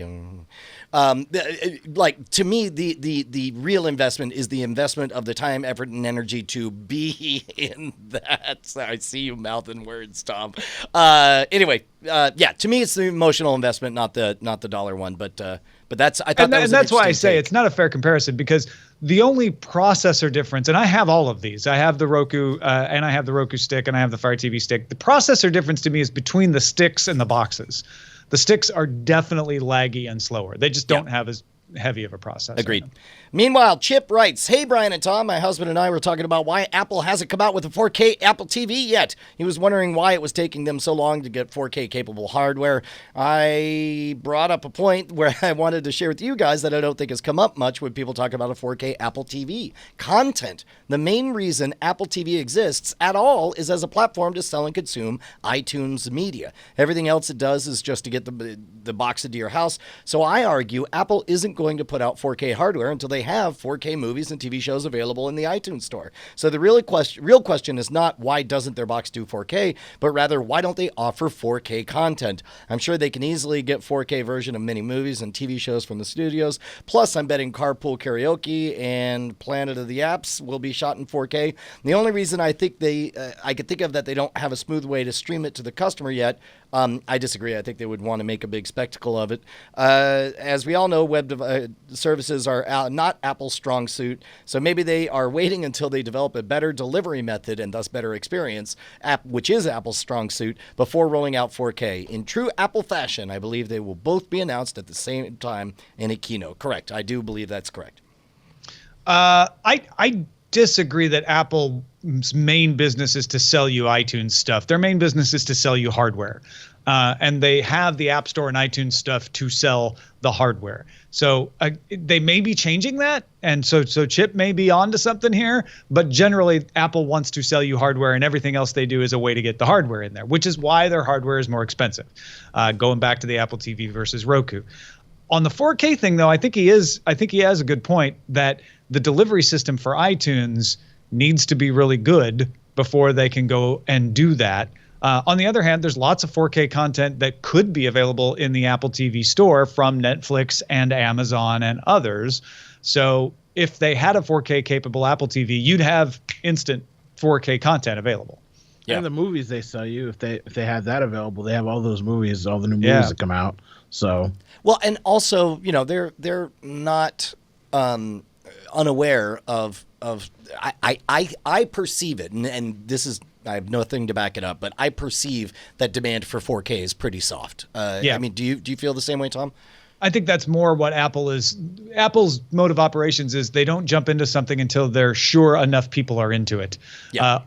to me, the real investment is the investment of the time, effort, and energy to be in that. So I see you mouthing words, Tom. Anyway, to me, it's the emotional investment, not the dollar one. But that's that's why I say it's not a fair comparison, because the only processor difference, and I have all of these. I have the Roku, and I have the Roku Stick, and I have the Fire TV Stick. The processor difference to me is between the sticks and the boxes. The sticks are definitely laggy and slower. They just don't have as heavy of a processor. Agreed. Meanwhile, Chip writes, hey, Brian and Tom, my husband and I were talking about why Apple hasn't come out with a 4K Apple TV yet. He was wondering why it was taking them so long to get 4K capable hardware. I brought up a point where I wanted to share with you guys that I don't think has come up much when people talk about a 4K Apple TV. Content. The main reason Apple TV exists at all is as a platform to sell and consume iTunes media. Everything else it does is just to get the box into your house. So I argue Apple isn't going to put out 4K hardware until they have 4K movies and TV shows available in the iTunes store. So the real question is not why doesn't their box do 4K, but rather why don't they offer 4K content? I'm sure they can easily get 4K version of many movies and TV shows from the studios. Plus, I'm betting Carpool Karaoke and Planet of the Apps will be shot in 4K. The only reason I think I could think of that they don't have a smooth way to stream it to the customer yet. I disagree. I think they would want to make a big spectacle of it. As we all know, web services are not Apple's strong suit, so maybe they are waiting until they develop a better delivery method and thus better experience, which is Apple's strong suit, before rolling out 4K. In true Apple fashion, I believe they will both be announced at the same time in a keynote. Correct. I do believe that's correct. I disagree that Apple's main business is to sell you iTunes stuff. Their main business is to sell you hardware. And they have the App Store and iTunes stuff to sell the hardware. So they may be changing that. And so Chip may be onto something here. But generally, Apple wants to sell you hardware, and everything else they do is a way to get the hardware in there, which is why their hardware is more expensive. Going back to the Apple TV versus Roku. On the 4K thing, though, I think he has a good point that the delivery system for iTunes needs to be really good before they can go and do that. On the other hand, there's lots of 4K content that could be available in the Apple TV store from Netflix and Amazon and others. So if they had a 4K capable Apple TV, you'd have instant 4K content available. And the movies they sell you, if they have that available, they have all those movies, all the new movies that come out. So well, and also, they're not unaware of I perceive it, and this is, I have nothing to back it up, but I perceive that demand for 4K is pretty soft. I mean, do you feel the same way, Tom? I think that's more what Apple's mode of operations is. They don't jump into something until they're sure enough people are into it,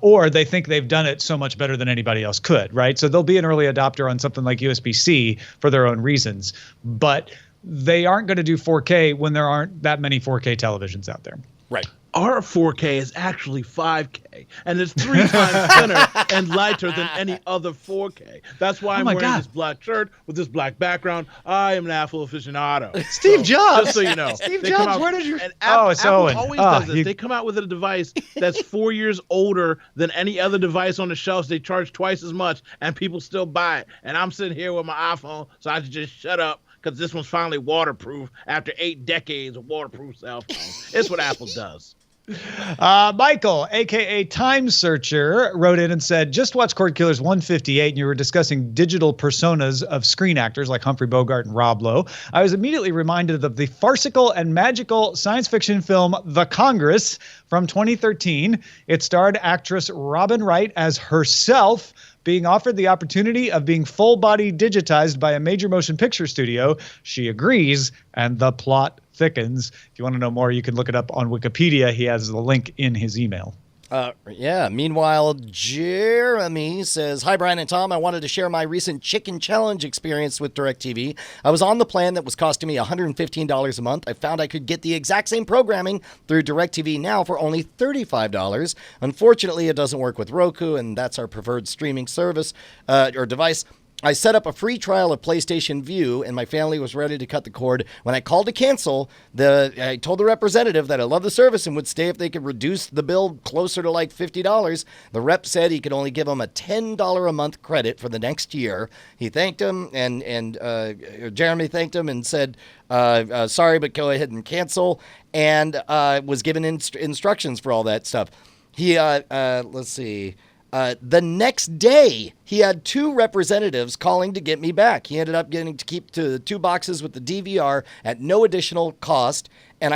or they think they've done it so much better than anybody else could, right? So they'll be an early adopter on something like USB-C for their own reasons, but they aren't going to do 4K when there aren't that many 4K televisions out there. Right. Our 4K is actually 5K, and it's 3 times thinner and lighter than any other 4K. That's why I'm wearing this black shirt with this black background. I am an Apple aficionado. Steve Jobs. Just so you know. Steve Jobs, where did you? And it's Apple Owen. always does this. They come out with a device that's 4 years older than any other device on the shelves. They charge twice as much, and people still buy it. And I'm sitting here with my iPhone, so I should just shut up, because this one's finally waterproof after 8 decades of waterproof cell phones. It's what Apple does. Michael, a.k.a. Time Searcher, wrote in and said, just watched Cordkillers 158, and you were discussing digital personas of screen actors like Humphrey Bogart and Rob Lowe. I was immediately reminded of the farcical and magical science fiction film The Congress from 2013. It starred actress Robin Wright as herself, being offered the opportunity of being full-body digitized by a major motion picture studio. She agrees, and the plot thickens. If you want to know more, you can look it up on Wikipedia. He has the link in his email. Meanwhile, Jeremy says, hi, Brian and Tom. I wanted to share my recent chicken challenge experience with DirecTV. I was on the plan that was costing me $115 a month. I found I could get the exact same programming through DirecTV Now for only $35. Unfortunately, it doesn't work with Roku, and that's our preferred streaming service or device. I set up a free trial of PlayStation Vue, and my family was ready to cut the cord. When I called to cancel, I told the representative that I love the service and would stay if they could reduce the bill closer to like $50. The rep said he could only give them a $10 a month credit for the next year. He thanked him, and Jeremy thanked him and said, sorry, but go ahead and cancel, and was given instructions for all that stuff. He, let's see... the next day, he had 2 representatives calling to get me back. He ended up getting to keep 2 boxes with the DVR at no additional cost, and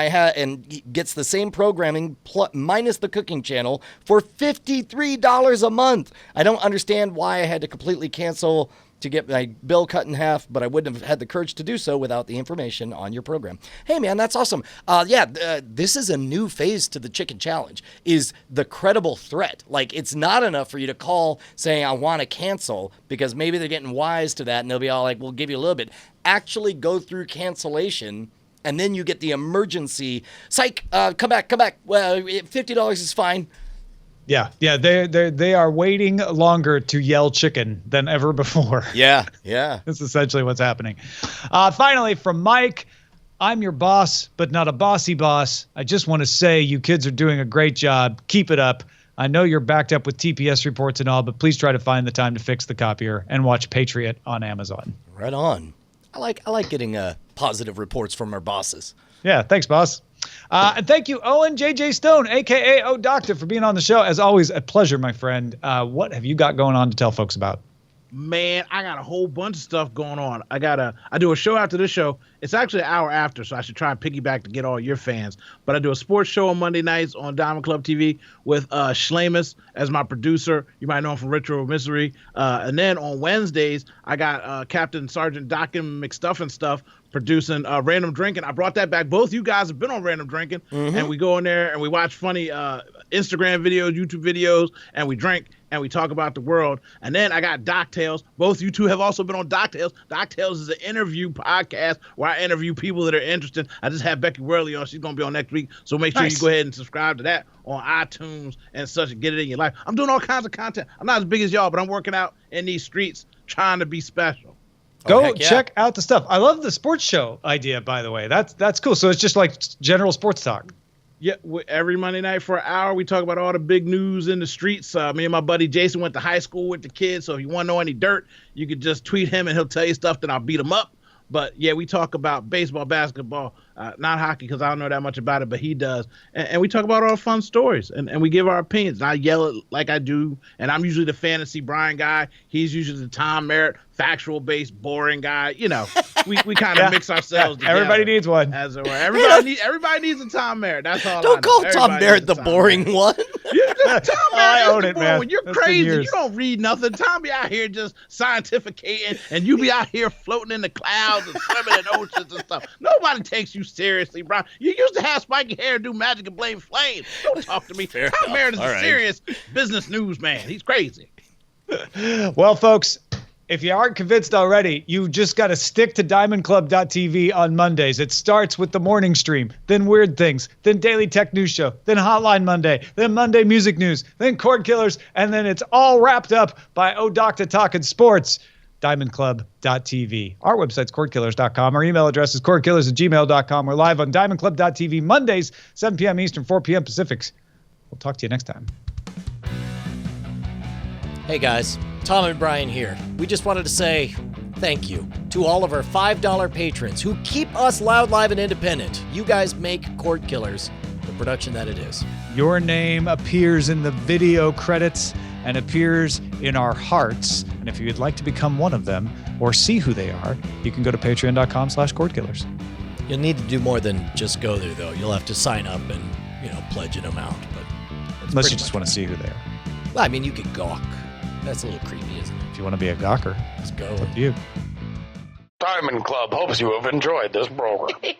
he gets the same programming minus the cooking channel for $53 a month. I don't understand why I had to completely cancel to get my bill cut in half, but I wouldn't have had the courage to do so without the information on your program. Hey, man, that's awesome. This is a new phase to the Chicken Challenge, is the credible threat. Like, it's not enough for you to call saying, I want to cancel, because maybe they're getting wise to that, and they'll be all like, we'll give you a little bit. Actually go through cancellation, and then you get the emergency, psych, come back. Well, $50 is fine. Yeah, they are waiting longer to yell chicken than ever before. Yeah. That's essentially what's happening. Finally, from Mike, I'm your boss, but not a bossy boss. I just want to say you kids are doing a great job. Keep it up. I know you're backed up with TPS reports and all, but please try to find the time to fix the copier and watch Patriot on Amazon. Right on. I like getting positive reports from our bosses. Yeah, thanks, boss. And thank you, Owen J.J. Stone, a.k.a. O Doctor, for being on the show. As always, a pleasure, my friend. What have you got going on to tell folks about? Man, I got a whole bunch of stuff going on. I do a show after this show. It's actually an hour after, so I should try and piggyback to get all your fans. But I do a sports show on Monday nights on Diamond Club TV with Schlemus as my producer. You might know him from Ritual Misery. And then on Wednesdays, I got Captain Sergeant Dockin McStuff and Stuff producing Random Drinking. I brought that back. Both you guys have been on Random Drinking, and we go in there and we watch funny Instagram videos, YouTube videos, and we drink and we talk about the world. And then I got Doc Tales. Both you two have also been on Doc Tales. Doc Tales is an interview podcast where I interview people that are interested. I just had Becky Worley on. She's going to be on next week. So make sure you go ahead and subscribe to that on iTunes and such and get it in your life. I'm doing all kinds of content. I'm not as big as y'all, but I'm working out in these streets trying to be special. Go check out the stuff. I love the sports show idea, by the way. That's cool. So it's just like general sports talk. Yeah, every Monday night for an hour, we talk about all the big news in the streets. Me and my buddy Jason went to high school with the kids, so if you want to know any dirt, you could just tweet him and he'll tell you stuff, then I'll beat him up. But yeah, we talk about baseball, basketball, not hockey because I don't know that much about it, but he does. And we talk about all the fun stories and we give our opinions. And I yell it like I do. And I'm usually the fantasy Brian guy. He's usually the Tom Merritt, factual based, boring guy. You know, we kind of mix ourselves together. Everybody needs one. As it were. Everybody needs a Tom Merritt. That's all. Don't call Tom Merritt the boring one. Tom I Merritt own is it, the man. one. You're That's been crazy. years. You don't read nothing. Tom be out here just scientificating, and you be out here floating in the clouds and swimming in oceans and stuff. Nobody takes you seriously, bro. You used to have spiky hair and do magic and blame flames. Don't talk to me. Tom Merritt is a serious business newsman. He's crazy. Well, folks, if you aren't convinced already, you just got to stick to diamondclub.tv on Mondays. It starts with the morning stream, then Weird Things, then Daily Tech News Show, then Hotline Monday, then Monday Music News, then Cordkillers, and then it's all wrapped up by Doctor Talking Sports. diamondclub.tv. Our website's cordkillers.com. Our email address is cordkillers@gmail.com. We're live on diamondclub.tv Mondays, 7 p.m. Eastern, 4 p.m. Pacific. We'll talk to you next time. Hey guys, Tom and Brian here. We just wanted to say thank you to all of our $5 patrons who keep us loud, live, and independent. You guys make Cordkillers the production that it is. Your name appears in the video credits and appears in our hearts. And if you'd like to become one of them or see who they are, you can go to patreon.com/Cordkillers. You'll need to do more than just go there, though. You'll have to sign up and, pledge an amount. But Unless you just want to see who they are. Well, I mean, you could gawk. That's a little creepy, isn't it? If you want to be a gawker, Let's go. it's up to you. Diamond Club hopes you have enjoyed this program.